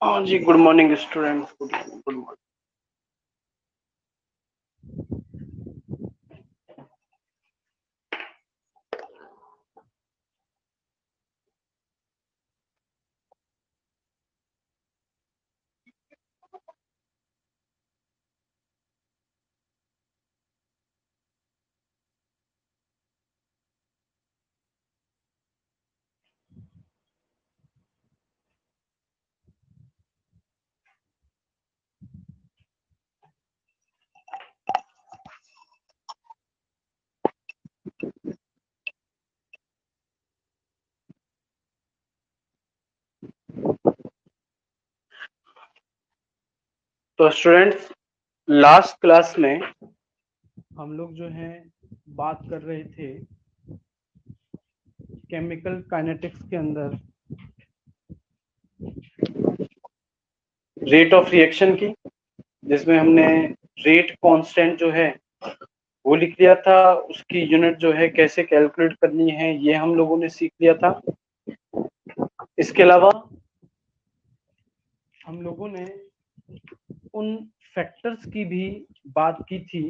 हाँ जी, good morning students, good morning, good morning. तो स्टूडेंट्स, लास्ट क्लास में हम लोग जो है बात कर रहे थे केमिकल काइनेटिक्स के अंदर रेट ऑफ रिएक्शन की, जिसमें हमने रेट कांस्टेंट जो है वो लिख लिया था। उसकी यूनिट जो है कैसे कैलकुलेट करनी है ये हम लोगों ने सीख लिया था। इसके अलावा हम लोगों ने उन फैक्टर्स की भी बात की थी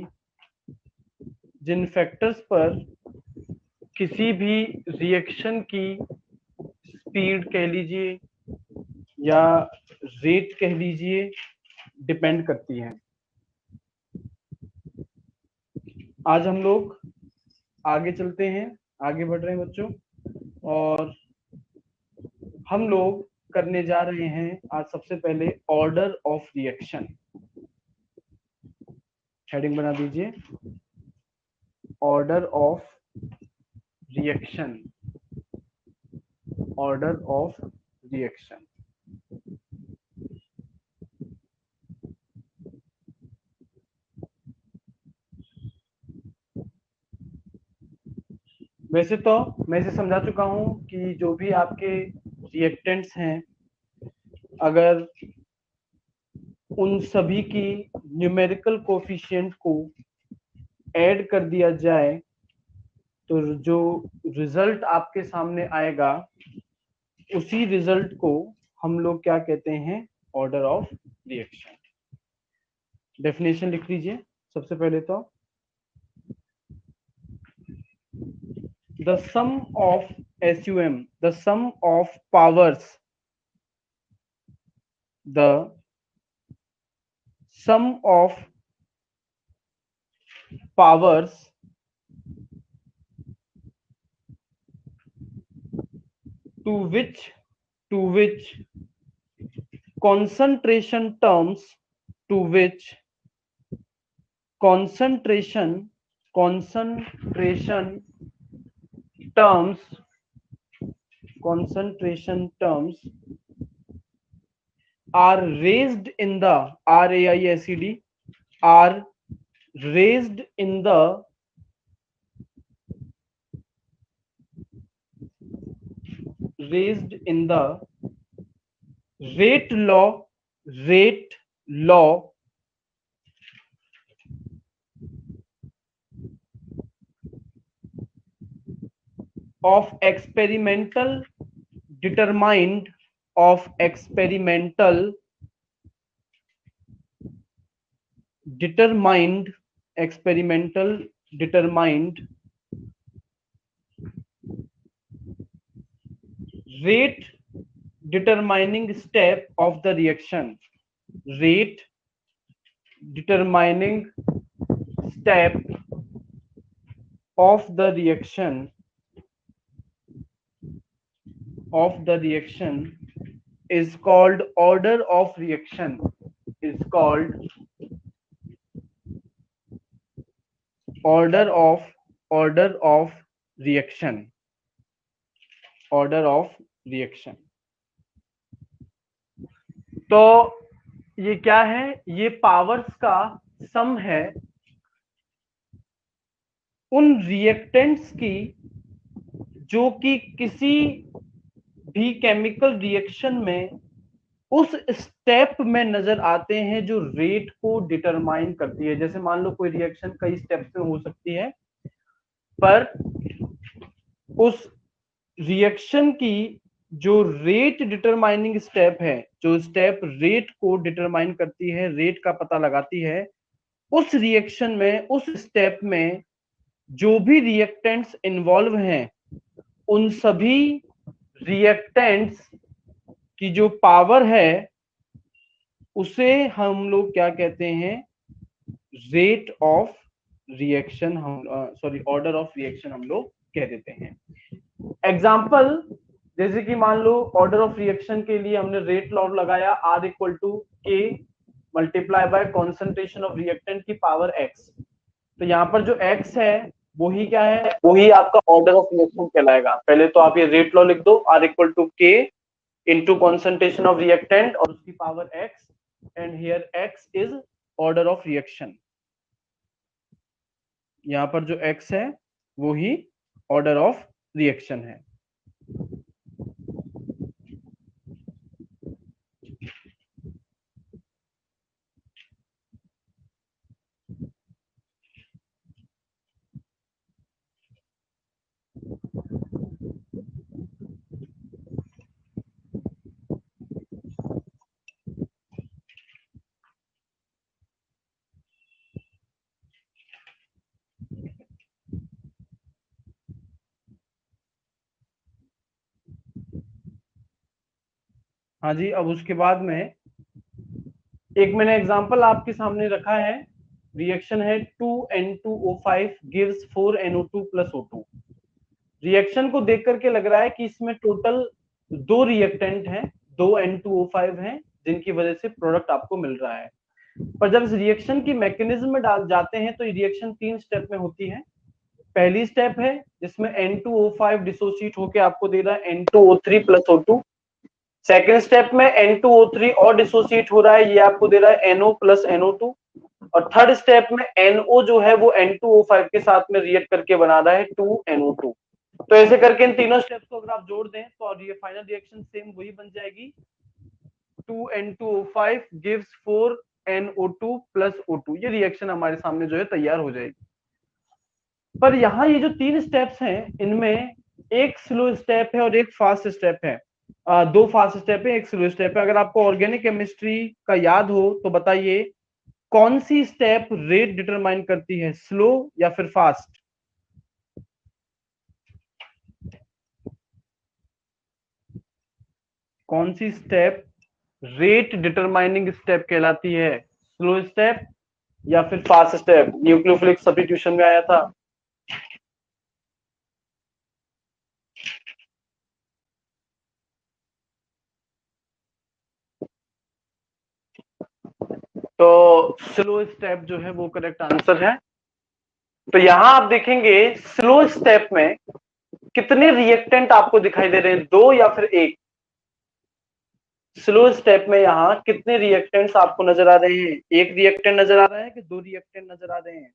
जिन फैक्टर्स पर किसी भी रिएक्शन की स्पीड कह लीजिए या रेट कह लीजिए डिपेंड करती है। आज हम लोग आगे चलते हैं, आगे बढ़ रहे हैं बच्चों, और हम लोग करने जा रहे हैं आज सबसे पहले ऑर्डर ऑफ रिएक्शन। हेडिंग बना दीजिए, order of reaction, order of reaction. वैसे तो मैं इसे समझा चुका हूं कि जो भी आपके रिएक्टेंट्स हैं, अगर उन सभी की न्यूमेरिकल कोफिशिएंट को ऐड कर दिया जाए तो जो रिजल्ट आपके सामने आएगा उसी रिजल्ट को हम लोग क्या कहते हैं, ऑर्डर ऑफ रिएक्शन। डेफिनेशन लिख लीजिए सबसे पहले तो, the sum of SUM, the sum of powers, the sum of powers to which concentration terms, to which concentration terms are raised in the RAISED, are raised in the rate law of experimental determined experimental determined rate determining step of the reaction, rate determining step of the reaction is called order of reaction, is called order of reaction, order of reaction। तो ये क्या है, ये powers का सम है उन reactants की जो कि किसी भी केमिकल रिएक्शन में उस स्टेप में नजर आते हैं जो रेट को डिटरमाइन करती है। जैसे मान लो कोई रिएक्शन कई स्टेप्स में हो सकती है, पर उस रिएक्शन की जो रेट डिटरमाइनिंग स्टेप है, जो स्टेप रेट को डिटरमाइन करती है, रेट का पता लगाती है, उस रिएक्शन में, उस स्टेप में जो भी रिएक्टेंट्स इन्वॉल्व हैं, उन सभी रिएक्टेंट्स की जो पावर है उसे हम लोग क्या कहते हैं, रेट ऑफ रिएक्शन, हम सॉरी ऑर्डर ऑफ रिएक्शन हम लोग कह देते हैं। एग्जाम्पल, जैसे कि मान लो ऑर्डर ऑफ रिएक्शन के लिए हमने रेट लॉ लगाया R equal to k multiply by concentration of reactant की पावर x। तो यहाँ पर जो x है वही क्या है, वही आपका ऑर्डर ऑफ रिएक्शन कहलाएगा। पहले तो आप ये रेट लॉ लिख दो, R इक्वल टू के इंटू कॉन्सेंट्रेशन ऑफ रिएक्टेंट और उसकी power x, and here x is order of reaction. यहाँ पर जो x है वो ही ऑर्डर ऑफ रिएक्शन है। हाँ जी, अब उसके बाद में एक मैंने एग्जांपल आपके सामने रखा है। रिएक्शन है 2N2O5 gives 4NO2 plus O2। Reaction को देख करके लग रहा है कि इसमें टोटल दो रिएक्टेंट हैं, दो N2O5 हैं, जिनकी वजह से प्रोडक्ट आपको मिल रहा है। पर जब इस रिएक्शन की मैकेनिज्म में डाल जाते हैं तो ये रिएक्शन 3 स्टेप में होती है। पहली स्टेप है जिसमें N2O5 डिसोसिएट होकर आपको दे रहा है N2O3 plus O2। Second step में N2O3 और डिसोसिएट हो रहा है, ये आपको दे रहा है NO प्लस NO2। और थर्ड स्टेप में NO जो है वो N2O5 के साथ में रिएक्ट करके बना रहा है 2NO2। तो ऐसे करके इन तीनों स्टेप्स को अगर आप जोड़ दें तो और ये फाइनल रिएक्शन सेम वही बन जाएगी, 2N2O5 gives 4NO2 plus O2। ये रिएक्शन हमारे सामने जो है तैयार हो जाएगी। पर यहाँ ये जो 3 स्टेप्स हैं इनमें एक स्लो स्टेप है और एक फास्ट स्टेप है। दो फास्ट स्टेप है, एक स्लो स्टेप है। अगर आपको ऑर्गेनिक केमिस्ट्री का याद हो तो बताइए कौन सी स्टेप रेट डिटरमाइन करती है, स्लो या फिर फास्ट? कौन see step rate determining step कहलाती है, स्लो स्टेप या फिर फास्ट स्टेप? न्यूक्लियोफिलिक सब्स्टिट्यूशन में आया था। तो स्लो स्टेप जो है वो करेक्ट आंसर है। तो यहां आप देखेंगे स्लो स्टेप में कितने रिएक्टेंट आपको दिखाई दे रहे हैं, दो या फिर एक? स्लो स्टेप में यहाँ कितने रिएक्टेंट्स आपको नजर आ रहे हैं? एक रिएक्टेंट नजर आ रहा है कि दो रिएक्टेंट नजर आ रहे हैं?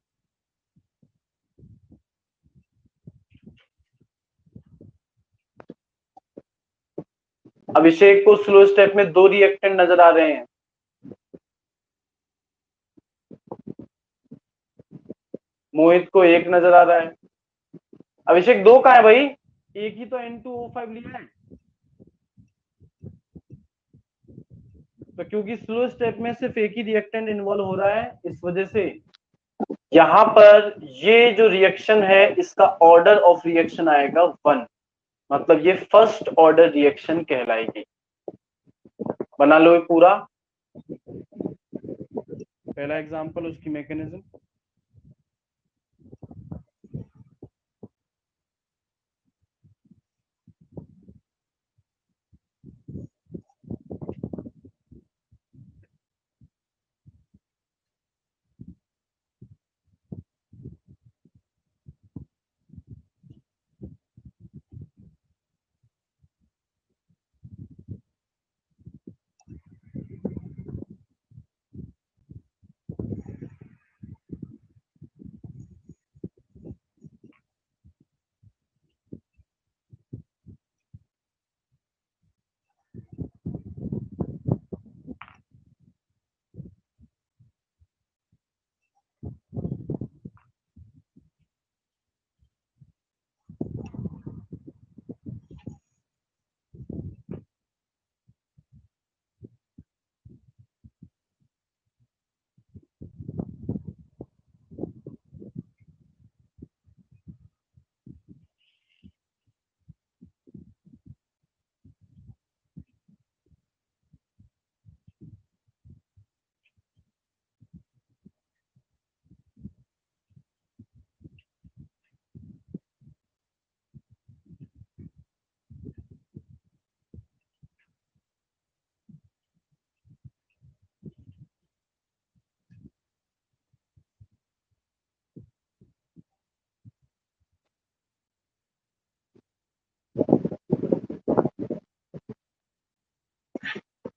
अभिषेक को स्लो स्टेप में दो रिएक्टेंट नजर आ रहे हैं। मोहित को एक नजर आ रहा है। अभिषेक दो कहाँ है भाई? एक ही तो N2O5 लिया है। तो क्योंकि स्लो स्टेप में सिर्फ एक ही रिएक्टेंट इन्वॉल्व हो रहा है, इस वजह से यहां पर ये जो रिएक्शन है इसका ऑर्डर ऑफ रिएक्शन आएगा 1। मतलब ये फर्स्ट ऑर्डर रिएक्शन कहलाएगी। बना लो ये पूरा, पहला एग्जांपल उसकी मैकेनिज्म।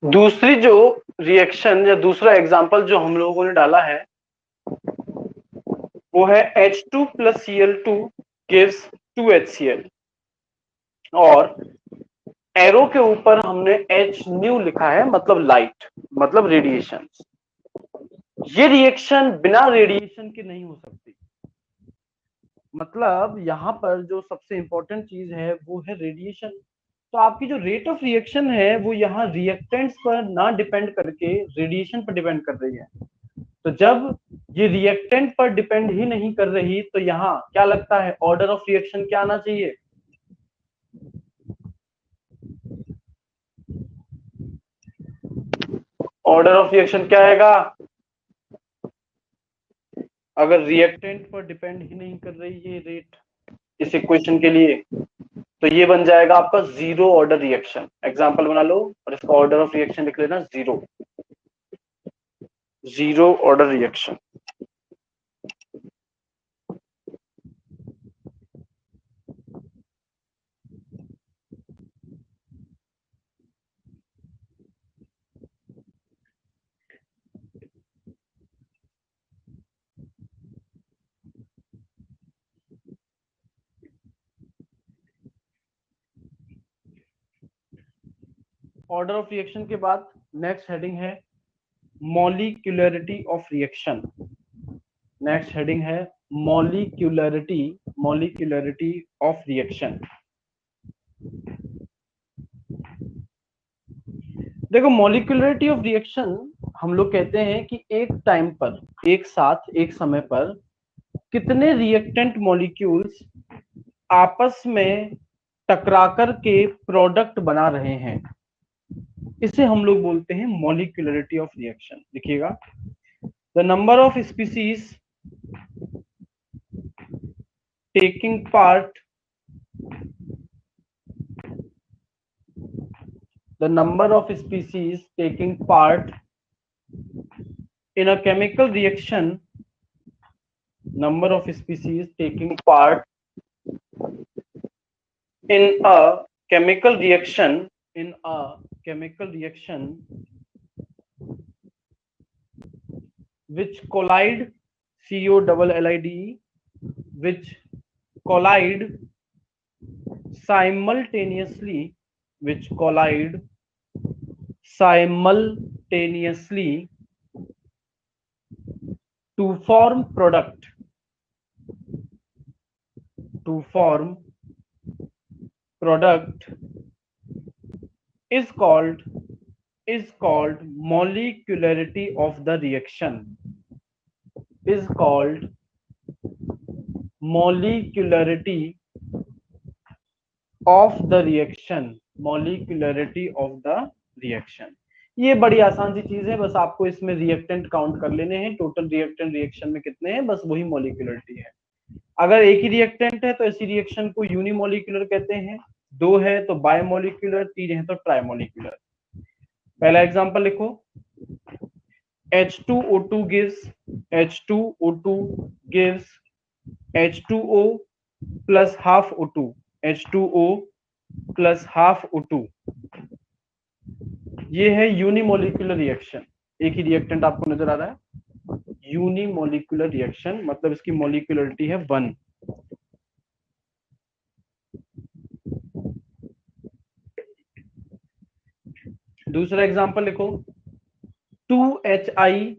दूसरी जो रिएक्शन या दूसरा एग्जांपल जो हम लोगों ने डाला है वो है H2 plus Cl2 gives 2HCl और एरो के ऊपर हमने H न्यू लिखा है, मतलब लाइट, मतलब रेडिएशन। ये रिएक्शन बिना रेडिएशन के नहीं हो सकती। मतलब यहां पर जो सबसे इंपॉर्टेंट चीज है वो है रेडिएशन। तो आपकी जो रेट ऑफ रिएक्शन है वो यहाँ रिएक्टेंट्स पर ना डिपेंड करके रेडिएशन पर डिपेंड कर रही है। तो जब ये रिएक्टेंट पर डिपेंड ही नहीं कर रही तो यहाँ क्या लगता है ऑर्डर ऑफ रिएक्शन क्या आना चाहिए? ऑर्डर ऑफ रिएक्शन क्या आएगा? अगर रिएक्टेंट पर डिपेंड ही नहीं कर रही ये रेट इस इक्वेशन के लिए तो ये बन जाएगा आपका जीरो ऑर्डर रिएक्शन। एग्जांपल बना लो और इसका ऑर्डर ऑफ रिएक्शन लिख लेना zero, zero order reaction. Order of reaction के बाद नेक्स्ट हेडिंग है molecularity of reaction. Next heading है मॉलिक्यूलरिटी, मॉलिक्यूलरिटी ऑफ रिएक्शन। देखो मॉलिक्यूलरिटी ऑफ रिएक्शन हम लोग कहते हैं कि एक टाइम पर, एक साथ, एक समय पर कितने रिएक्टेंट मॉलिक्यूल्स आपस में टकराकर के प्रोडक्ट बना रहे हैं, इसे हम लोग बोलते हैं मॉलिक्यूलरिटी ऑफ रिएक्शन। देखिएगा, the number of species taking part, the number of species taking part in a chemical reaction, number of species taking part in a chemical reaction, in a chemical reaction which collide, COLLIDE, which collide simultaneously, which collide simultaneously to form product, to form product is called molecularity of the reaction, is called molecularity of the reaction, molecularity of the reaction। ये बड़ी आसान सी चीज है, बस आपको इसमें reactant count कर लेने हैं, टोटल रिएक्टेंट रिएक्शन में कितने हैं, बस वही मॉलिक्यूलरिटी है। अगर एक ही रिएक्टेंट है तो ऐसी रिएक्शन को यूनिमोलिकुलर कहते हैं, दो है तो बायमोलिकुलर, तीन है तो ट्राइमोलिकुलर। पहला एग्जांपल लिखो, H2O2 gives, H2O2 gives H2O plus half O2, H2O plus half O2, ये है यूनिमोलिकुलर रिएक्शन। एक ही रिएक्टेंट आपको नजर आ रहा है, यूनिमोलिकुलर रिएक्शन, मतलब इसकी मोलिकुलरिटी है 1। दूसरा एग्जांपल लिखो, 2HI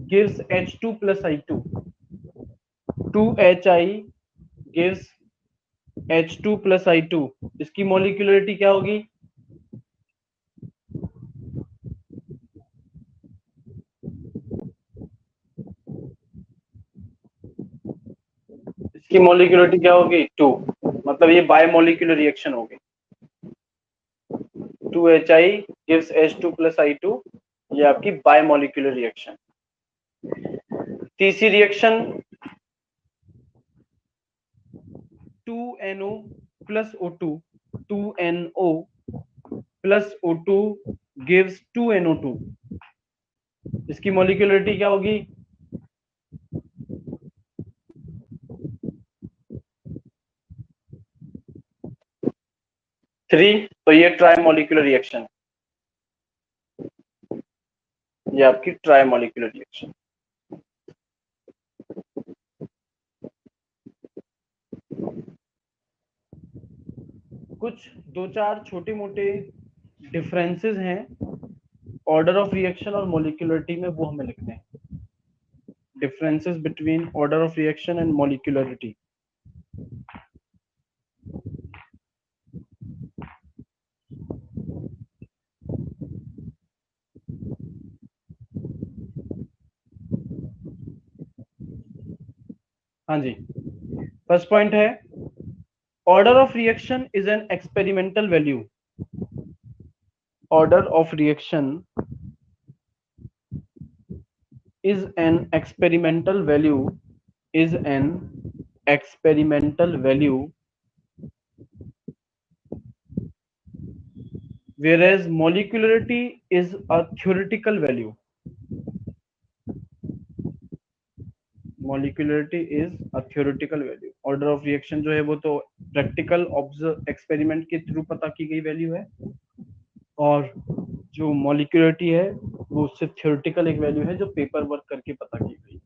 gives H2 plus I2, 2HI gives H2 plus I2, इसकी मोलिकुलरिटी क्या होगी? इसकी मोलिकुलरिटी क्या होगी? 2, मतलब ये बायमोलिकुलर रिएक्शन होगी। 2HI gives H2 plus I2, ये आपकी बायमोलिकुलर रिएक्शन। तीसरी reaction 2NO plus O2, 2NO plus O2 gives 2NO2, इसकी मोलिकुलरिटी क्या होगी? 3, तो ये ट्राइमोलिकुलर रिएक्शन। ये आपकी ट्राई मॉलिक्यूलर रिएक्शन। कुछ दो चार छोटे मोटे डिफरेंसेस हैं ऑर्डर ऑफ रिएक्शन और मॉलिक्यूलरिटी में, वो हमें लिखने हैं। Differences between order of reaction and molecularity. हाँ जी, फर्स्ट पॉइंट है order of reaction is an experimental value. Order of reaction is an experimental value is an experimental value, whereas molecularity is a theoretical value. Molecularity is a theoretical value. Order of reaction जो है वो तो practical observe experiment के through पता की गई value है, और जो मॉलिक्यूलरिटी है वो सिर्फ थ्योरेटिकल एक वैल्यू है जो पेपर वर्क करके पता की गई।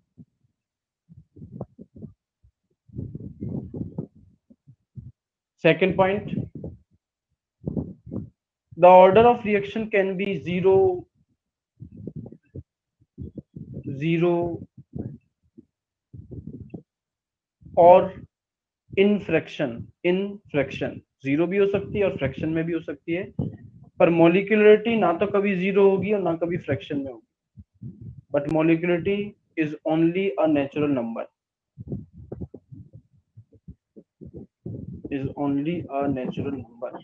Second point, the order of reaction can be zero, zero और इन फ्रैक्शन जीरो भी हो सकती है और फ्रैक्शन में भी हो सकती है, पर मॉलिक्यूलरिटी ना तो कभी जीरो होगी और ना कभी फ्रैक्शन में होगी, but molecularity is only a natural number, is only a natural number.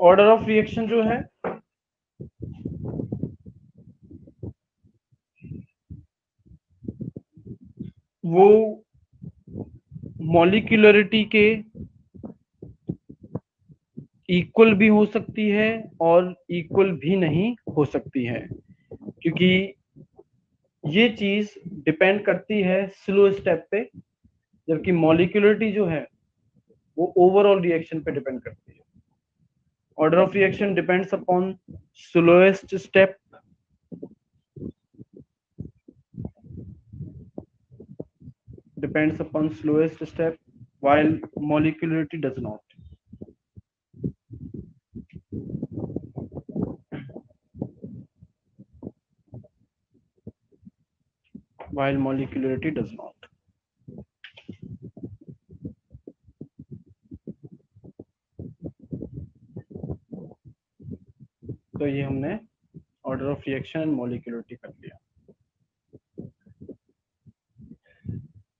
Order of reaction जो है वो मॉलिक्यूलरिटी के इक्वल भी हो सकती है और इक्वल भी नहीं हो सकती है, क्योंकि ये चीज डिपेंड करती है स्लो स्टेप पे, जबकि मॉलिक्यूलरिटी जो है वो ओवरऑल रिएक्शन पे डिपेंड करती है। Order of reaction depends upon slowest step, depends upon slowest step, while molecularity does not. While molecularity does not. तो ये हमने order of reaction and molecularity कर लिया।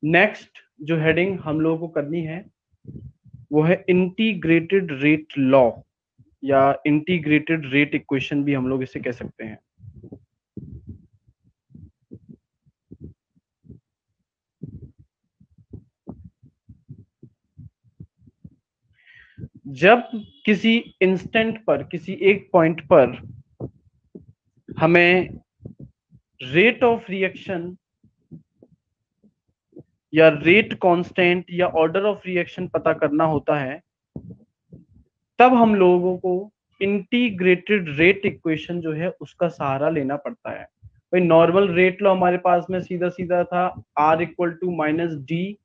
नेक्स्ट जो हेडिंग हम लोगों को करनी है वो है इंटीग्रेटेड रेट लॉ, या इंटीग्रेटेड रेट इक्वेशन भी हम लोग इसे कह सकते हैं। जब किसी इंस्टेंट पर, किसी एक पॉइंट पर हमें रेट ऑफ रिएक्शन या रेट कांस्टेंट या ऑर्डर ऑफ रिएक्शन पता करना होता है, तब हम लोगों को इंटीग्रेटेड रेट इक्वेशन जो है उसका सहारा लेना पड़ता है। भाई नॉर्मल रेट लॉ हमारे पास में सीधा सीधा था R equal to minus d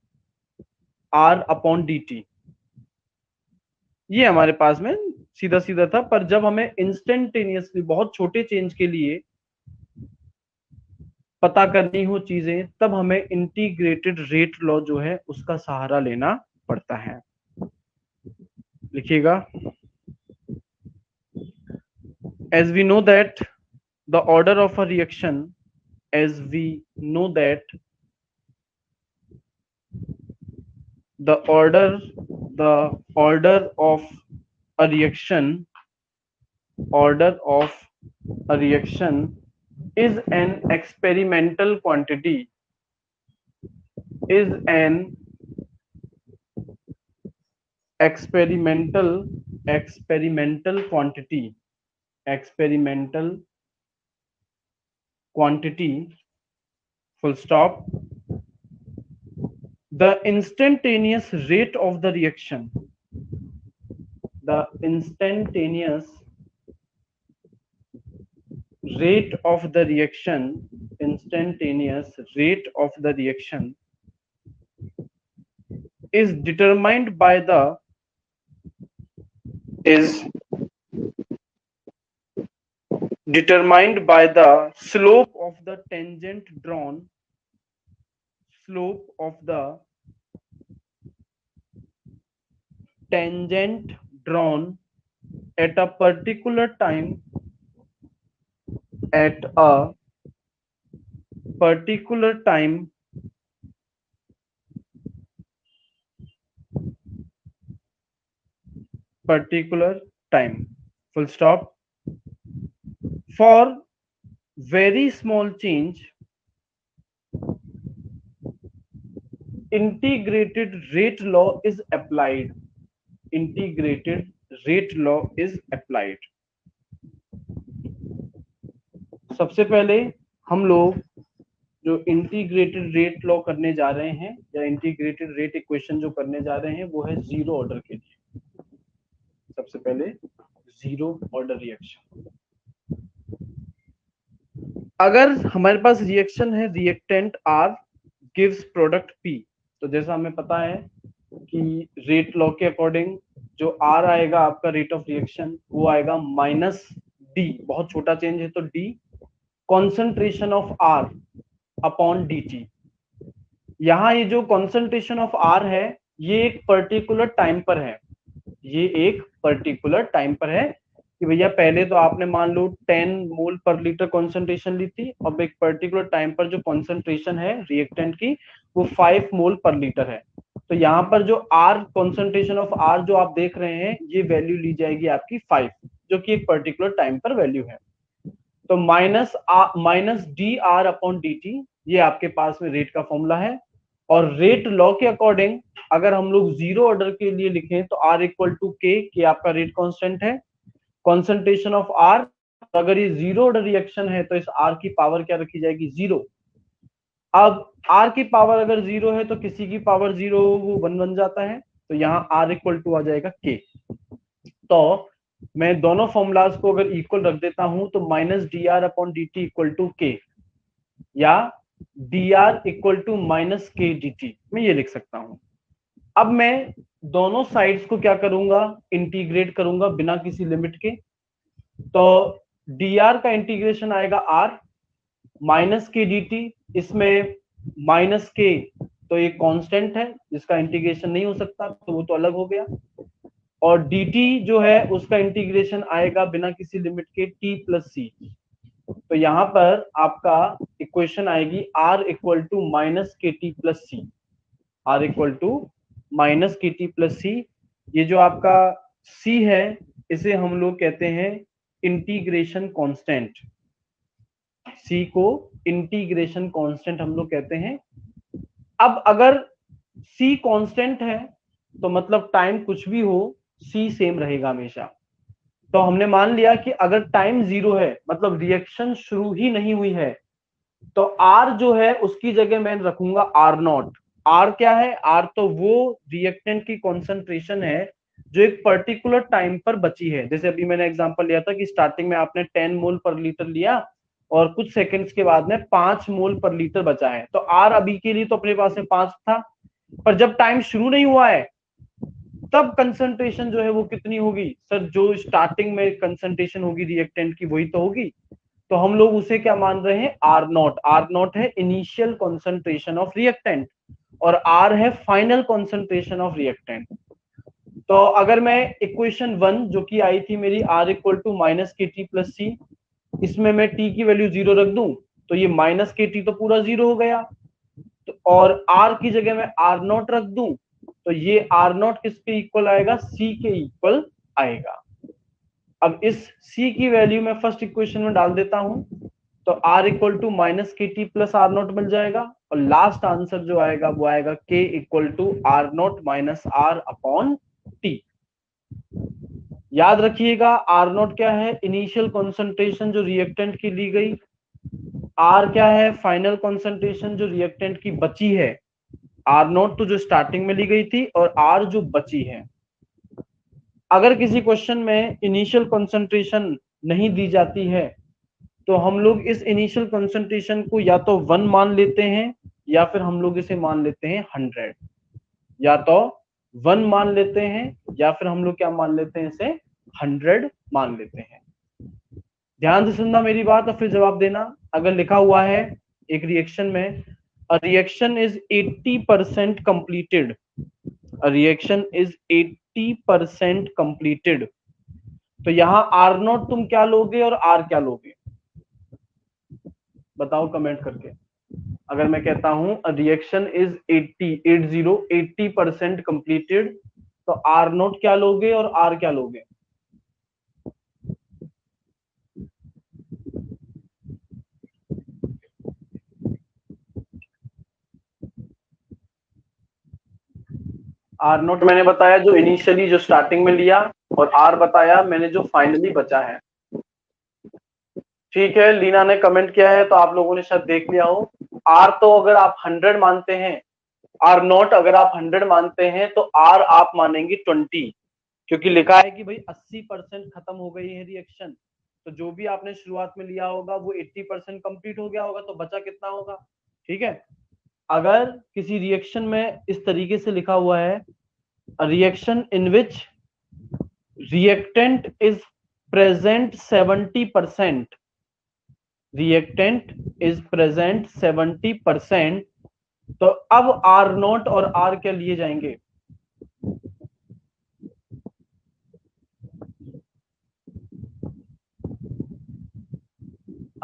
r upon d t, ये हमारे पास में सीधा सीधा था। पर जब हमें इंस्टेंटेनियसली बहुत छोटे चेंज के लिए पता करनी हो चीजें, तब हमें इंटीग्रेटेड रेट लॉ जो है उसका सहारा लेना पड़ता है। लिखिएगा, as we know that the order of a reaction, as we know that the order of a reaction, order of a reaction is an experimental quantity, is an experimental quantity, experimental quantity, full stop, the instantaneous rate of the reaction, the instantaneous rate of the reaction, instantaneous rate of the reaction is determined by the slope of the tangent drawn, slope of the tangent drawn at a particular time, at a particular time full stop. For very small change, integrated rate law is applied, integrated rate law is applied. सबसे पहले हम लोग जो integrated rate law करने जा रहे हैं या इंटीग्रेटेड रेट इक्वेशन जो करने जा रहे हैं वो है जीरो ऑर्डर के लिए। सबसे पहले जीरो ऑर्डर रिएक्शन, अगर हमारे पास रिएक्शन है reactant R gives product P, तो जैसा हमें पता है कि रेट लॉ के अकॉर्डिंग जो R आएगा आपका रेट ऑफ रिएक्शन वो आएगा माइनस D, बहुत छोटा चेंज है तो D concentration of R upon dt। यहाँ ये जो कॉन्सेंट्रेशन ऑफ R है ये एक पर्टिकुलर टाइम पर है, ये एक पर्टिकुलर टाइम पर है कि भैया पहले तो आपने मान लो 10 मोल पर लीटर कॉन्सेंट्रेशन ली थी, अब एक पर्टिकुलर टाइम पर जो कॉन्सेंट्रेशन है रिएक्टेंट की वो 5 मोल पर लीटर है। तो यहाँ पर जो R कॉन्सेंट्रेशन ऑफ R जो आप देख रहे हैं ये वैल्यू ली जाएगी आपकी 5, जो कि एक पर्टिकुलर टाइम पर वैल्यू है। तो minus d r upon d t ये आपके पास में रेट का फॉर्मूला है। और रेट लॉ के अकॉर्डिंग अगर हम लोग जीरो ऑर्डर के लिए लिखें तो R इक्वल टू के आपका रेट कांस्टेंट है, कॉन्सेंट्रेशन ऑफ R। अगर ये जीरो ऑर्डर रिएक्शन है तो इस R की पावर क्या रखी जाएगी, जीरो। अब R की पावर अगर जीरो है तो किसी की पावर जीरो वो 1 बन जाता है, तो यहाँ R इक्वल टू आ जाएगा के। तो मैं दोनों फॉर्मूलाज को अगर इक्वल रख देता हूं तो minus d r upon d t equal to k या d r equal to minus k d t, मैं ये लिख सकता हूं। अब मैं दोनों साइड्स को क्या करूंगा, इंटीग्रेट करूंगा बिना किसी लिमिट के। तो डी आर का इंटीग्रेशन आएगा are minus k d T, इसमें माइनस के तो एक कांस्टेंट है जिसका इंटीग्रेशन नहीं हो सकता तो वो तो अलग हो गया, और dt जो है उसका इंटीग्रेशन आएगा बिना किसी लिमिट के t प्लस सी। तो यहां पर आपका इक्वेशन आएगी r इक्वल टू माइनस के T plus c, r equal to minus के टी प्लस सी। ये जो आपका c है इसे हम लोग कहते हैं इंटीग्रेशन कांस्टेंट, c को इंटीग्रेशन कांस्टेंट हम लोग कहते हैं। अब अगर c कांस्टेंट है तो मतलब टाइम कुछ भी हो C सेम रहेगा हमेशा। तो हमने मान लिया कि अगर टाइम जीरो है मतलब रिएक्शन शुरू ही नहीं हुई है तो R जो है उसकी जगह मैं रखूंगा R नॉट। R क्या है, R तो वो रिएक्टेंट की कॉन्सेंट्रेशन है जो एक पर्टिकुलर टाइम पर बची है। जैसे अभी मैंने एग्जांपल लिया था कि स्टार्टिंग में आपने 10 मोल पर लीटर लिया और कुछ सेकंड्स के बाद में 5 मोल पर लीटर बचा है, तो R अभी के लिए तो अपने पास में 5 था, पर जब टाइम शुरू नहीं हुआ है तब कंसंट्रेशन जो है वो कितनी होगी, सर जो स्टार्टिंग में कंसंट्रेशन होगी रिएक्टेंट की वही तो होगी। तो हम लोग उसे क्या मान रहे हैं, आर नॉट। आर नॉट है इनिशियल कॉन्सेंट्रेशन ऑफ रिएक्टेंट और आर है फाइनल कॉन्सेंट्रेशन ऑफ रिएक्टेंट। तो अगर मैं इक्वेशन 1 जो कि आई थी मेरी आर इक्वल टू माइनस के टी प्लस सी, इसमें मैं टी की वैल्यू जीरो रख दूं तो ये माइनस के टी तो पूरा जीरो हो गया, तो और आर की जगह मैं आर नॉट रख दूं तो ये आर नॉट किसके इक्वल आएगा, सी के इक्वल आएगा। अब इस सी की वैल्यू मैं फर्स्ट इक्वेशन में डाल देता हूं तो आर इक्वल टू माइनस के टी प्लस आर नॉट मिल जाएगा और लास्ट आंसर जो आएगा वो आएगा k equal to r naught minus r upon t. याद रखिएगा आर नॉट क्या है, इनिशियल कॉन्सेंट्रेशन जो रिएक्टेंट की ली गई, आर क्या है, फाइनल कॉन्सेंट्रेशन जो रिएक्टेंट की बची है। आर नॉट तो जो स्टार्टिंग में ली गई थी और आर जो बची है। अगर किसी क्वेश्चन में इनिशियल कंसंट्रेशन नहीं दी जाती है तो हम लोग इस इनिशियल कंसंट्रेशन को या तो 1 मान लेते हैं या फिर हम लोग इसे मान लेते हैं 100। या तो 1 मान लेते हैं या फिर हम लोग क्या मान लेते हैं, इसे 100 मान लेते हैं। ध्यान से सुनना मेरी बात और फिर जवाब देना। अगर लिखा हुआ है एक रिएक्शन में a reaction is 80% completed, a reaction is 80% completed, तो यहां आर नॉट तुम क्या लोगे और आर क्या लोगे, बताओ कमेंट करके। अगर मैं कहता हूं रिएक्शन इज 80% कंप्लीटेड, तो आर नोट क्या लोगे और आर क्या लोगे। आर नोट मैंने बताया जो इनिशियली जो स्टार्टिंग में लिया, और आर बताया मैंने जो फाइनली बचा है। ठीक है, लीना ने कमेंट किया है तो आप लोगों ने शायद देख लिया हो। आर तो अगर आप 100 मानते हैं, आर नॉट अगर आप 100 मानते हैं तो आर आप मानेंगे 20, क्योंकि लिखा है कि भाई 80% खत्म हो गई है रिएक्शन। तो जो भी आपने शुरुआत में लिया होगा वो 80% कंप्लीट हो गया होगा, तो बचा कितना होगा। ठीक है, अगर किसी रिएक्शन में इस तरीके से लिखा हुआ है reaction in which reactant is present 70%, reactant is present 70%, तो अब आर नॉट और आर क्या लिए जाएंगे।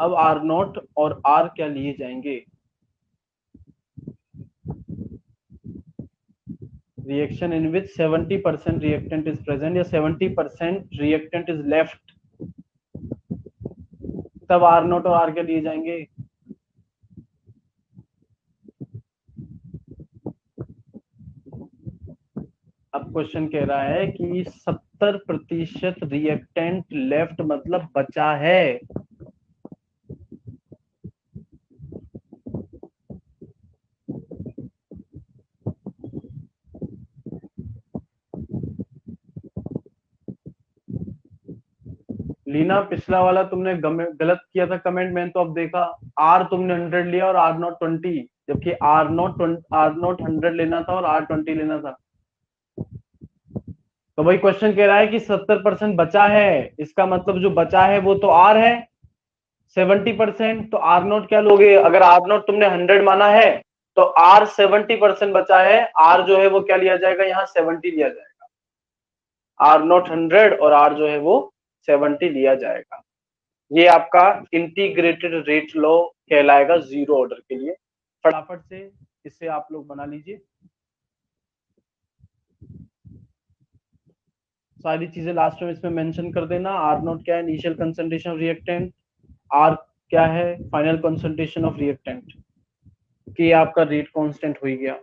अब आर नॉट और आर क्या लिए जाएंगे। Reaction in which 70% reactant is present या 70% रिएक्टेंट इज लेफ्ट, तब आर नॉट और आर क्या लिए जाएंगे। अब क्वेश्चन कह रहा है कि 70% रिएक्टेंट लेफ्ट मतलब बचा है। लीना पिछला वाला तुमने गलत किया था कमेंट, मैंने तो अब देखा आर तुमने 100 लिया और आर नॉट 20, जबकि आर नॉट 100 लेना था और आर 20 लेना था। तो भाई क्वेश्चन कह रहा है कि 70% बचा है, इसका मतलब जो बचा है वो तो आर है 70%, तो आर नॉट क्या लोगे। अगर आर नॉट तुमने 100 माना है तो आर 70% बचा है, आर जो है वो क्या लिया जाएगा, यहाँ 70 लिया जाएगा। आर नॉट 100 और आर जो है वो 70 लिया जाएगा। ये आपका इंटीग्रेटेड रेट लॉ कहलाएगा जीरो ऑर्डर के लिए। फटाफट से इसे आप लोग बना लीजिए, सारी चीजें लास्ट में इसमें मेंशन कर देना। आर नॉट क्या है, initial concentration of reactant, r क्या है, फाइनल कंसंट्रेशन ऑफ रिएक्टेंट, कि आपका रेट कांस्टेंट हो गया।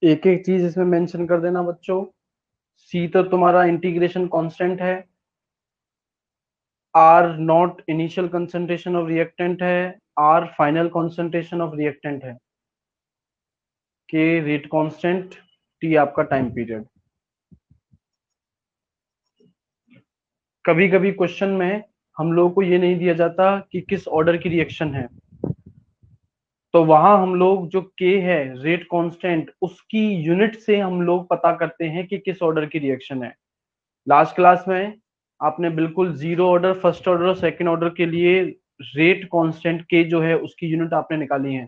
एक एक चीज इसमें मेंशन कर देना बच्चों। सी तो तुम्हारा इंटीग्रेशन कांस्टेंट है, R naught initial concentration of reactant है, R final concentration of reactant है, के रेट कांस्टेंट, टी आपका टाइम पीरियड। कभी कभी क्वेश्चन में हम लोगों को ये नहीं दिया जाता कि किस ऑर्डर की रिएक्शन है, तो वहां हम लोग जो के है रेट कांस्टेंट, उसकी यूनिट से हम लोग पता करते हैं कि किस ऑर्डर की रिएक्शन है। लास्ट क्लास में आपने बिल्कुल जीरो ऑर्डर, फर्स्ट ऑर्डर और सेकंड ऑर्डर के लिए रेट कांस्टेंट के जो है उसकी यूनिट आपने निकाली है।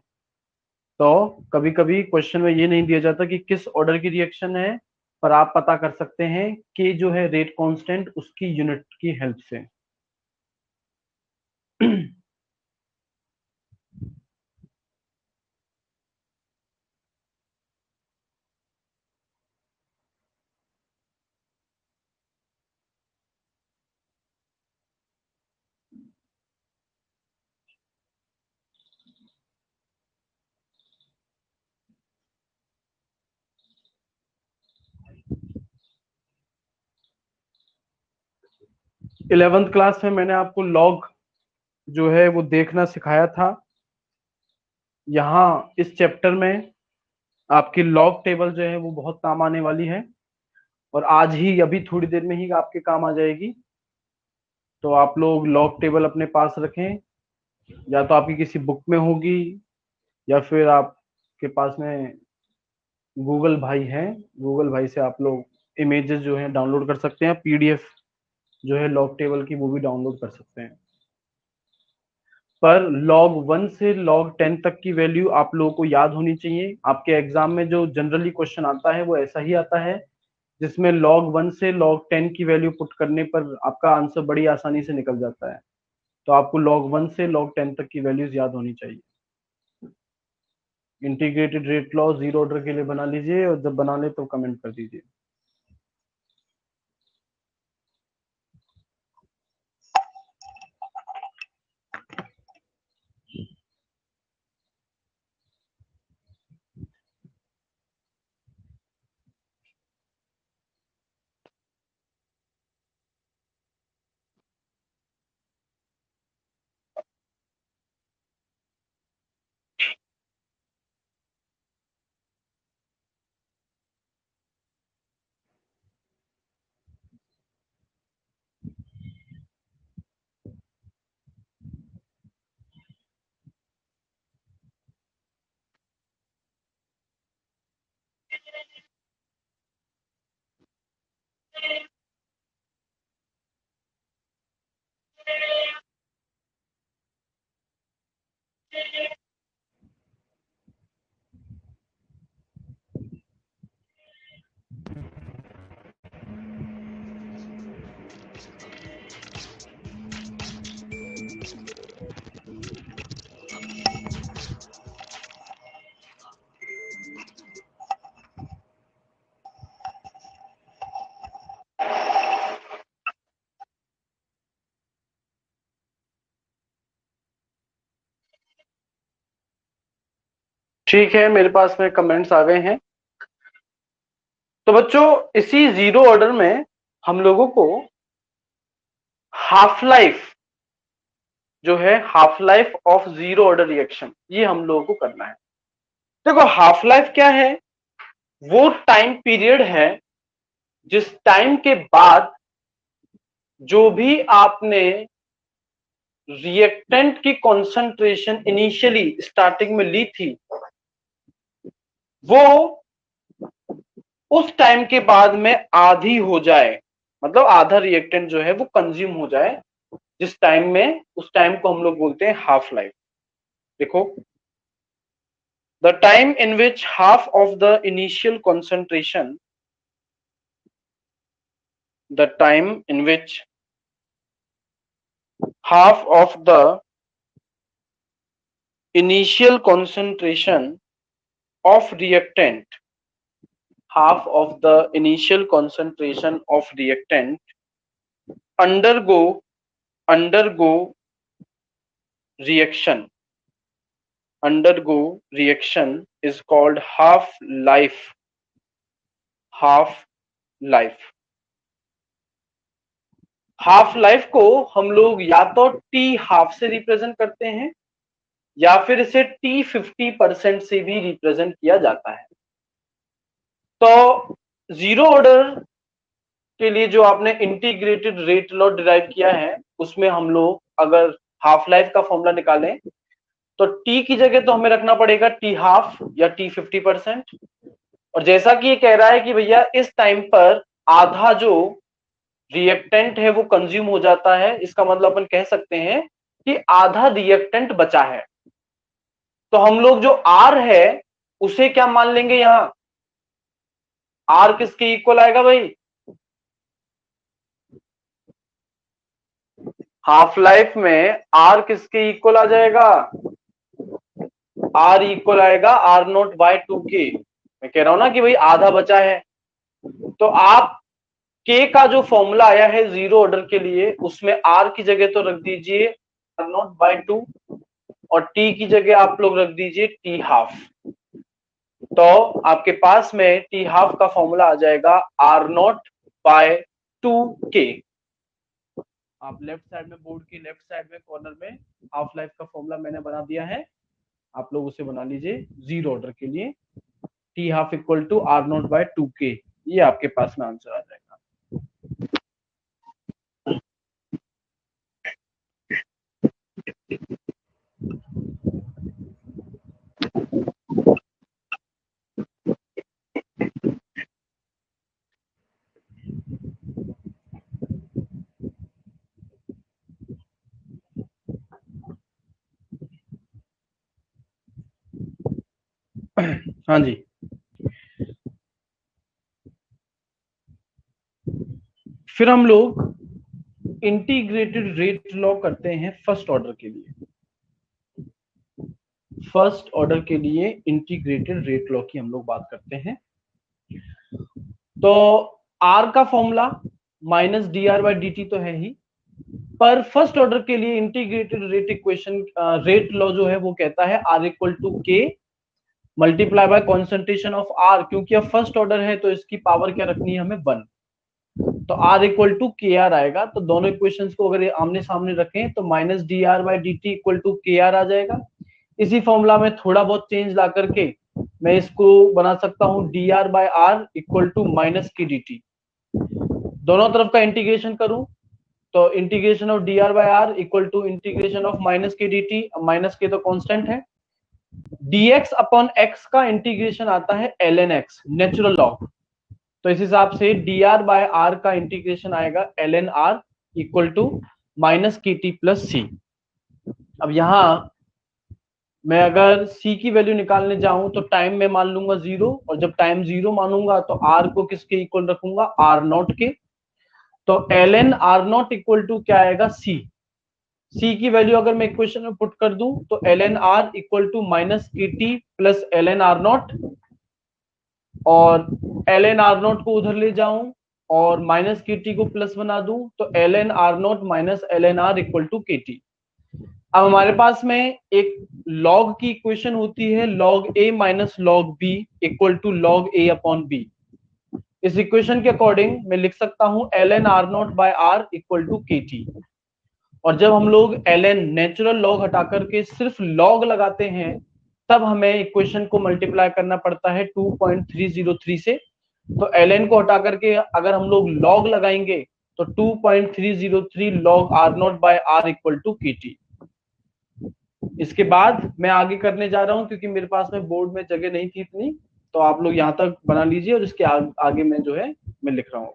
तो कभी कभी क्वेश्चन में ये नहीं दिया जाता कि किस ऑर्डर की रिएक्शन है, पर आप पता कर सकते हैं कि जो है रेट कांस्टेंट उसकी यूनिट की हेल्प से। 11th क्लास में मैंने आपको लॉग जो है वो देखना सिखाया था। यहाँ इस चैप्टर में आपकी लॉग टेबल जो है वो बहुत काम आने वाली है, और आज ही अभी थोड़ी देर में ही आपके काम आ जाएगी। तो आप लोग लॉग टेबल अपने पास रखें, या तो आपकी किसी बुक में होगी, या फिर आपके पास में गूगल भाई है, गूगल भाई से आप लोग इमेजेस जो है डाउनलोड कर सकते हैं, पीडीएफ जो है लॉग टेबल की वो भी डाउनलोड कर सकते हैं। पर log 1 से log 10 तक की वैल्यू आप लोगों को याद होनी चाहिए। आपके एग्जाम में जो जनरली क्वेश्चन आता है वो ऐसा ही आता है, जिसमें log 1 से log 10 की वैल्यू पुट करने पर आपका आंसर बड़ी आसानी से निकल जाता है। तो आपको log 1 से log 10 तक की वैल्यूज याद होनी चाहिए। Integrated rate law zero order के लिए बना लीजिए, और जब बना ले तो कमेंट कर दीजिए। ठीक है, मेरे पास में कमेंट्स आ गए हैं। तो बच्चों इसी जीरो ऑर्डर में हम लोगों को हाफ लाइफ जो है, half life of zero order reaction, ये हम लोगों को करना है। देखो हाफ लाइफ क्या है, वो टाइम पीरियड है जिस टाइम के बाद जो भी आपने रिएक्टेंट की कॉन्सेंट्रेशन इनिशियली स्टार्टिंग में ली थी, वो उस टाइम के बाद में आधी हो जाए, मतलब आधा रिएक्टेंट जो है वो कंज्यूम हो जाए जिस टाइम में, उस टाइम को हम लोग बोलते हैं हाफ लाइफ। देखो, the time in which half of the initial concentration, the time in which half of the initial concentration of reactant, half of the initial concentration of reactant undergo undergo reaction, undergo reaction is called half life, half life. Half life को हम लोग या तो T half से represent करते हैं या फिर इसे T50% से भी रिप्रेजेंट किया जाता है। तो जीरो ऑर्डर के लिए जो आपने इंटीग्रेटेड रेट लॉ डिराइव किया है उसमें हम लोग अगर हाफ लाइफ का फॉर्मूला निकालें तो टी की जगह तो हमें रखना पड़ेगा टी हाफ या T50%। और जैसा कि ये कह रहा है कि भैया इस टाइम पर आधा जो रिएक्टेंट है वो कंज्यूम हो जाता है, इसका मतलब अपन कह सकते हैं कि आधा रिएक्टेंट बचा है। तो हम लोग जो आर है उसे क्या मान लेंगे, यहां आर किसके इक्वल आएगा भाई, हाफ लाइफ में आर किसके इक्वल आ जाएगा, आर इक्वल आएगा आर नोट बाय 2 के। मैं कह रहा हूं ना कि भाई आधा बचा है, तो आप के का जो फॉर्मूला आया है जीरो ऑर्डर के लिए उसमें आर की जगह तो रख दीजिए आर नोट बाय 2 और टी की जगह आप लोग रख दीजिए टी हाफ। तो आपके पास में टी हाफ का फॉर्मूला आ जाएगा आर नोट बाय 2 के। आप लेफ्ट साइड में, बोर्ड की लेफ्ट साइड में कॉर्नर में हाफ लाइफ का फॉर्मूला मैंने बना दिया है, आप लोग उसे बना लीजिए जीरो ऑर्डर के लिए, t half equal to r naught by 2 के। ये आपके पास में आंसर आ जाएगा। हाँ जी, फिर हम लोग इंटीग्रेटेड रेट लॉ करते हैं फर्स्ट ऑर्डर के लिए। फर्स्ट ऑर्डर के लिए इंटीग्रेटेड रेट लॉ की हम लोग बात करते हैं। तो आर का formula minus d r by d t तो है ही, पर फर्स्ट ऑर्डर के लिए integrated rate equation, rate law जो है वो कहता है r equal to k multiply by concentration of r, क्योंकि अब फर्स्ट ऑर्डर है तो इसकी पावर क्या रखनी है हमें 1। तो r equal to k are आएगा, तो दोनों इक्वेशंस को अगर आमने सामने रखें तो minus d r by d t equal to k r आ जाएगा। इसी फॉर्मूला में थोड़ा बहुत चेंज ला करके मैं इसको बना सकता हूं d r by r equal to minus k d t. दोनों तरफ का इंटीग्रेशन करूं तो integration of d r by r equal to integration of minus k d t, minus k तो कांस्टेंट है, dx अपॉन x का integration आता है ln x नेचुरल लॉग। तो इस हिसाब से dr बाय r का इंटीग्रेशन आएगा ln r equal to minus के टी प्लस सी। अब यहां मैं अगर c की वैल्यू निकालने जाऊं तो टाइम में मान लूंगा 0, और जब टाइम 0 मानूंगा तो r को किसके इक्वल रखूंगा, r नॉट के। तो ln r naught equal to क्या आएगा, c। c की वैल्यू अगर मैं इक्वेशन में पुट कर दूं तो ln r equal to minus के T plus ln r naught, और ln r नॉट को उधर ले जाऊं और माइनस के टी को प्लस बना दूं तो ln r naught minus ln r equal to k t. अब हमारे पास में एक लॉग की इक्वेशन होती है log a minus log b equal to log a upon b। इस इक्वेशन के अकॉर्डिंग मैं लिख सकता हूं ln r naught by r equal to k t. और जब हम लोग ln नेचुरल लॉग हटा करके सिर्फ लॉग लगाते हैं तब हमें इक्वेशन को मल्टीप्लाई करना पड़ता है 2.303 से। तो ln को हटा करके अगर हम लोग लॉग लगाएंगे तो 2.303 log are naught by r equal to k t. इसके बाद मैं आगे करने जा रहा हूं क्योंकि मेरे पास में बोर्ड में जगह नहीं थी इतनी, तो आप लोग यहां तक बना लीजिए और इसके आगे में जो है मैं लिख रहा हूं।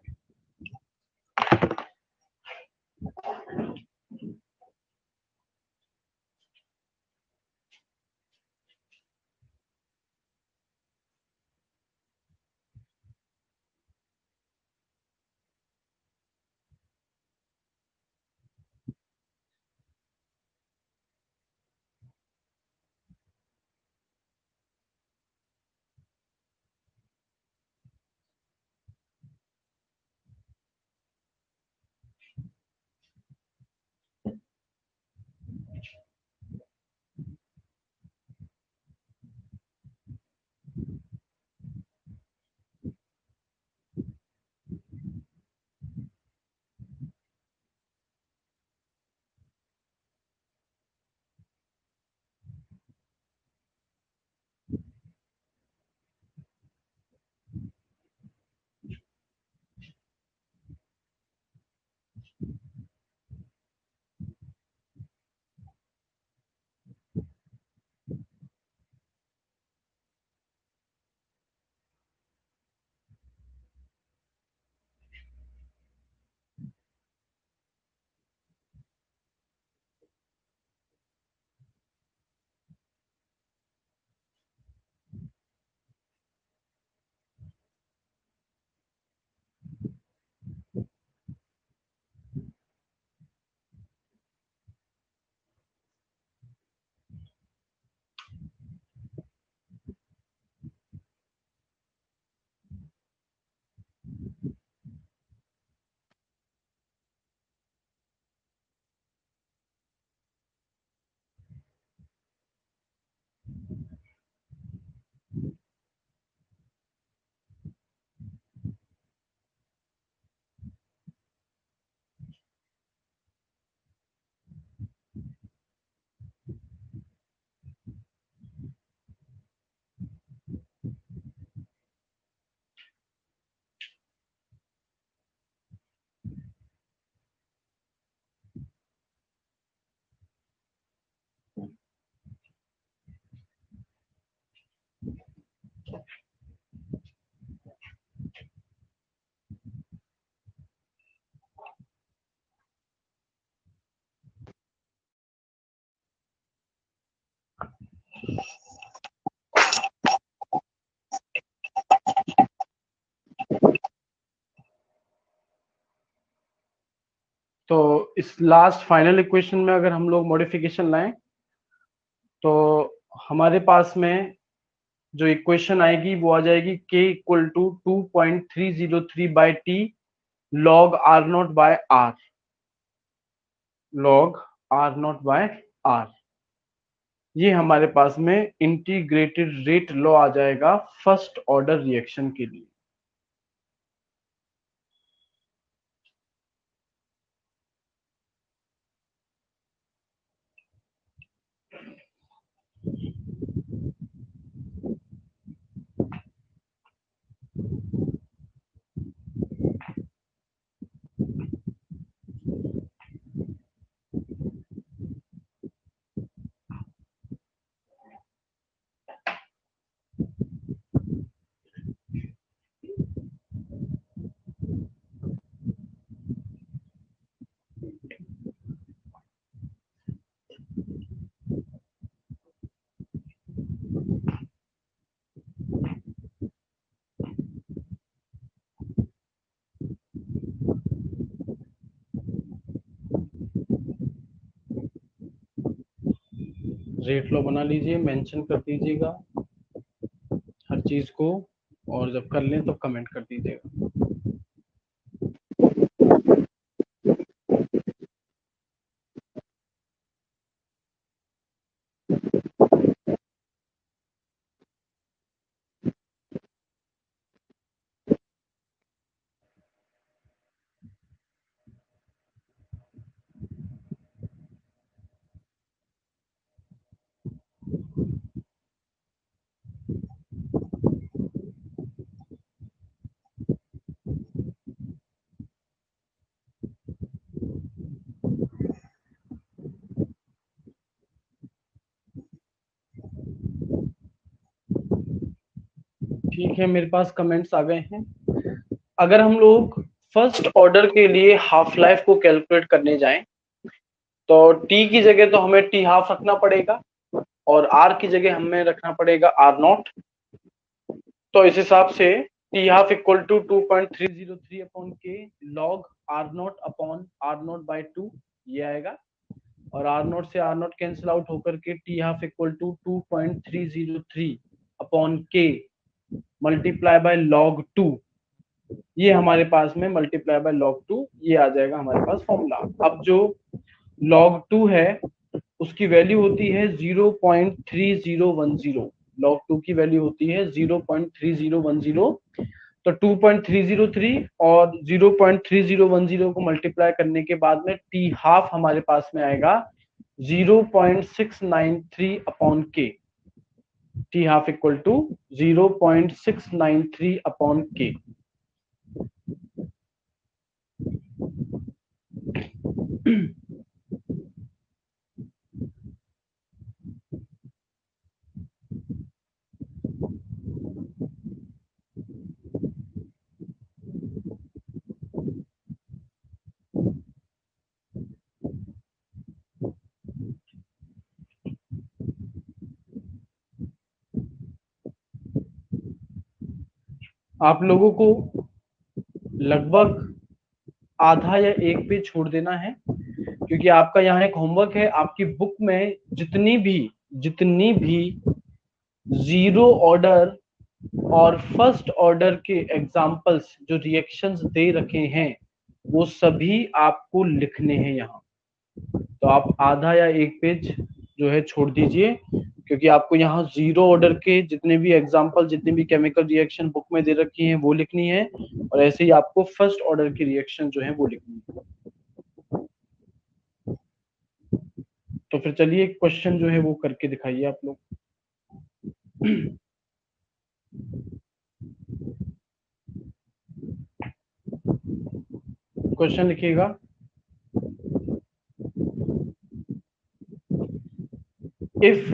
तो इस लास्ट फाइनल इक्वेशन में अगर हम लोग मॉडिफिकेशन लाएं तो हमारे पास में जो इक्वेशन आएगी वो आ जाएगी k equal to 2.303 by t log are naught by r, log are naught by r. ये हमारे पास में इंटीग्रेटेड रेट लॉ आ जाएगा फर्स्ट ऑर्डर रिएक्शन के लिए। रेट लॉ बना लीजिए, मेंशन कर दीजिएगा हर चीज को, और जब कर लें तो कमेंट कर दीजिएगा। ठीक है, मेरे पास कमेंट्स आ गए हैं। अगर हम लोग फर्स्ट ऑर्डर के लिए हाफ लाइफ को कैलकुलेट करने जाएं तो टी की जगह तो हमें टी हाफ रखना पड़ेगा और आर की जगह हमें रखना पड़ेगा आर नॉट। तो इस हिसाब से T half equal to 2.303 upon K log are naught upon R naught by 2 ये आएगा, और आर नॉट से आर नॉट कैंसिल आउट होकर K T half equal to 2.303 upon K multiply by log 2, ये हमारे पास में मल्टीप्लाई बाय लॉग 2 ये आ जाएगा हमारे पास फॉर्मूला। अब जो लॉग 2 है उसकी वैल्यू होती है 0.3010, लॉग 2 की वैल्यू होती है 0.3010। तो 2.303 और 0.3010 को मल्टीप्लाई करने के बाद में टी हाफ हमारे पास में आएगा 0.693 upon k, T half equal to 0.693 upon k. आप लोगों को लगभग आधा या एक पेज छोड़ देना है, क्योंकि आपका यहाँ एक होमवर्क है। आपकी बुक में जितनी भी जीरो ऑर्डर और फर्स्ट ऑर्डर के एग्जाम्पल्स जो रिएक्शंस दे रखे हैं वो सभी आपको लिखने हैं यहाँ। तो आप आधा या एक पेज जो है छोड़ दीजिए, क्योंकि आपको यहाँ जीरो ऑर्डर के जितने भी एग्जाम्पल, जितने भी केमिकल रिएक्शन बुक में दे रखी हैं वो लिखनी है, और ऐसे ही आपको फर्स्ट ऑर्डर की रिएक्शन जो है वो लिखनी है। तो फिर चलिए क्वेश्चन जो है वो करके दिखाइए आप लोग। क्वेश्चन लिखिएगा। if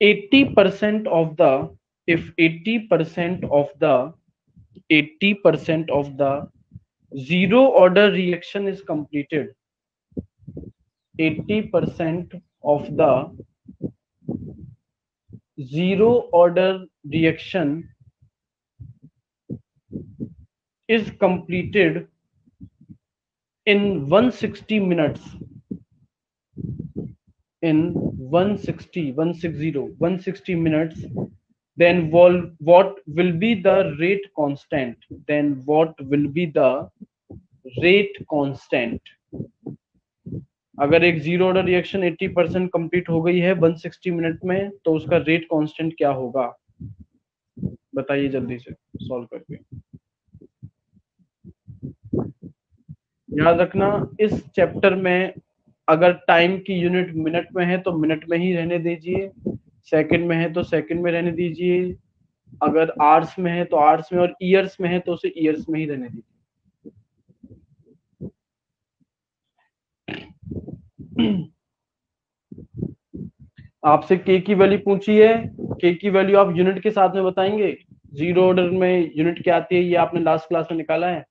80% of the if 80% of the 80% of the zero order reaction is completed, 80% of the zero order reaction is completed in 160 minutes, in 160 minutes, then what will be the rate constant? Then what will be the rate constant? अगर एक zero order reaction 80% complete हो गई है 160 minute में, तो उसका rate constant क्या होगा? बताइए जल्दी से सॉल्व करके। याद रखना, इस चैप्टर में अगर टाइम की यूनिट मिनट में है तो मिनट में ही रहने दीजिए, सेकंड में है तो सेकंड में रहने दीजिए, अगर आवर्स में है तो आवर्स में, और ईयर्स में है तो उसे ईयर्स में ही रहने दीजिए। आपसे के की वैल्यू पूछी है, के की वैल्यू आप यूनिट के साथ में बताएंगे। जीरो ऑर्डर में यूनिट क्या आती है ये आपने लास्ट क्लास में निकाला है।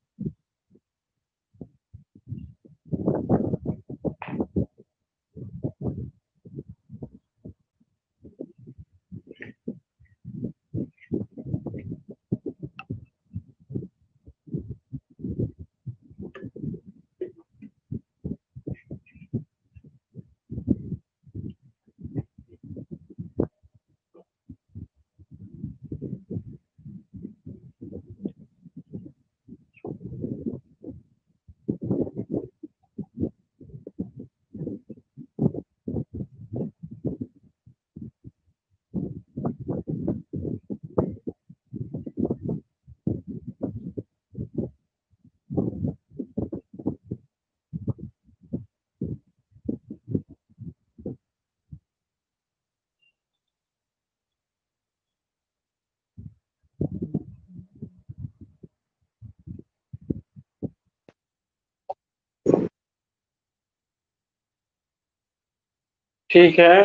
ठीक है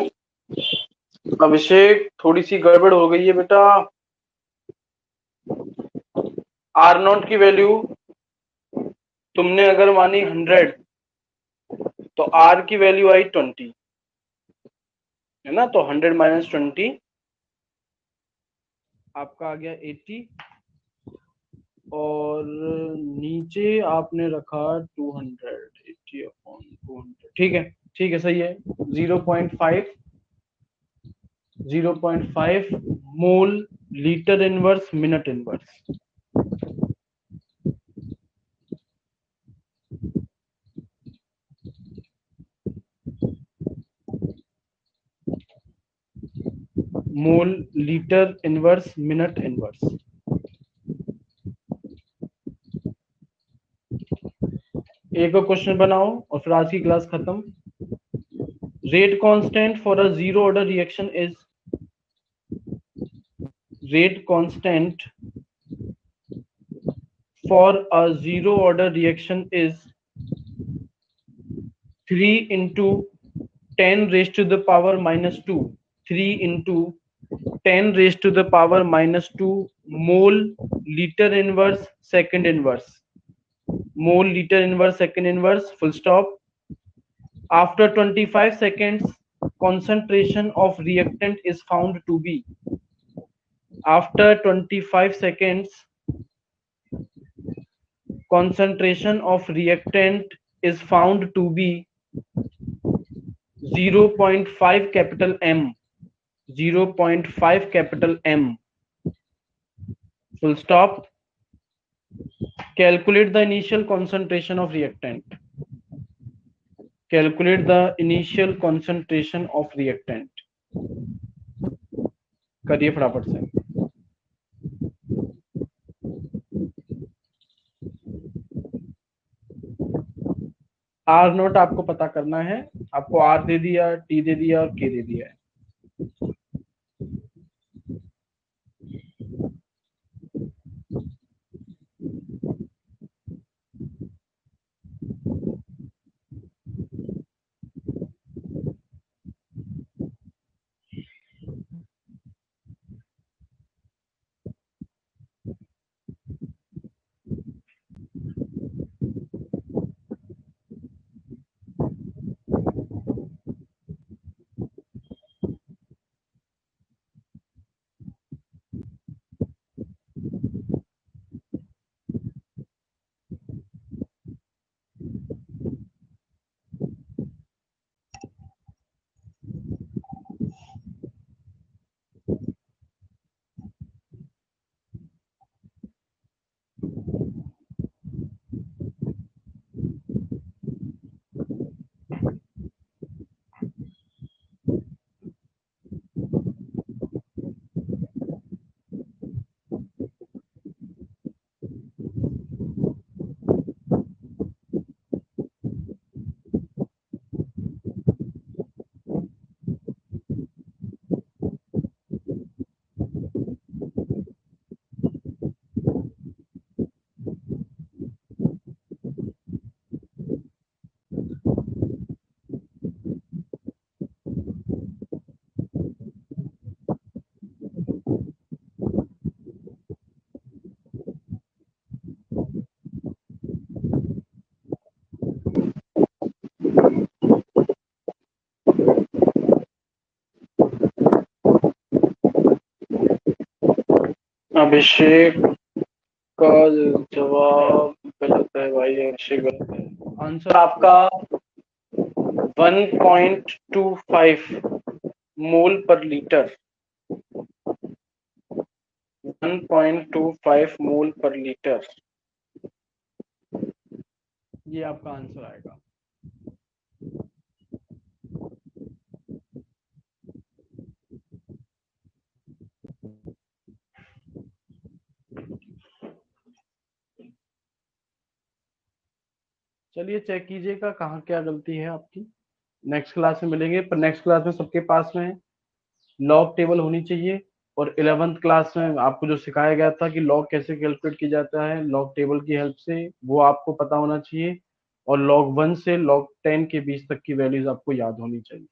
अभिषेक, थोड़ी सी गड़बड़ हो गई है बेटा। आर नॉट की वैल्यू तुमने अगर मानी 100, तो आर की वैल्यू आई 20, है ना? तो 100 माइनस 20 आपका आ गया 80, और नीचे आपने रखा 200, 80 अपॉन 200। ठीक है, ठीक है, सही है। 0.5 mole litre inverse minute inverse. Mole litre inverse minute inverse. एक और क्वेश्चन बनाओ और फिर आज की क्लास खत्म। Rate constant for a zero order reaction is, rate constant for a zero order reaction is 3 into 10 raised to the power minus 2, 3 into 10 raised to the power minus 2 mole liter inverse second inverse, mole liter inverse second inverse, full stop. After 25 seconds concentration of reactant is found to be, after 25 seconds concentration of reactant is found to be 0.5 capital M, 0.5 capital M, full stop. Calculate the initial concentration of reactant. Calculate the initial concentration of reactant. करिए फटाफट से। Are note आपको पता करना है, आपको are they दिया, T दे दिया और के दे दिया है। अभिषेक का जवाब गलत है भाई, अभिषेक गलत है। आंसर आपका 1.25 मोल पर लीटर। 1.25 मोल पर लीटर, ये आपका आंसर आएगा। चलिए चेक कीजिएगा कहाँ क्या गलती है आपकी। नेक्स्ट क्लास में मिलेंगे, पर नेक्स्ट क्लास में सबके पास में लॉग टेबल होनी चाहिए। और 11th क्लास में आपको जो सिखाया गया था कि लॉग कैसे कैलकुलेट किया जाता है लॉग टेबल की हेल्प से, वो आपको पता होना चाहिए। और लॉग 1 से लॉग 10 के बीच तक की वैल्यूज आपको याद होनी चाहिए।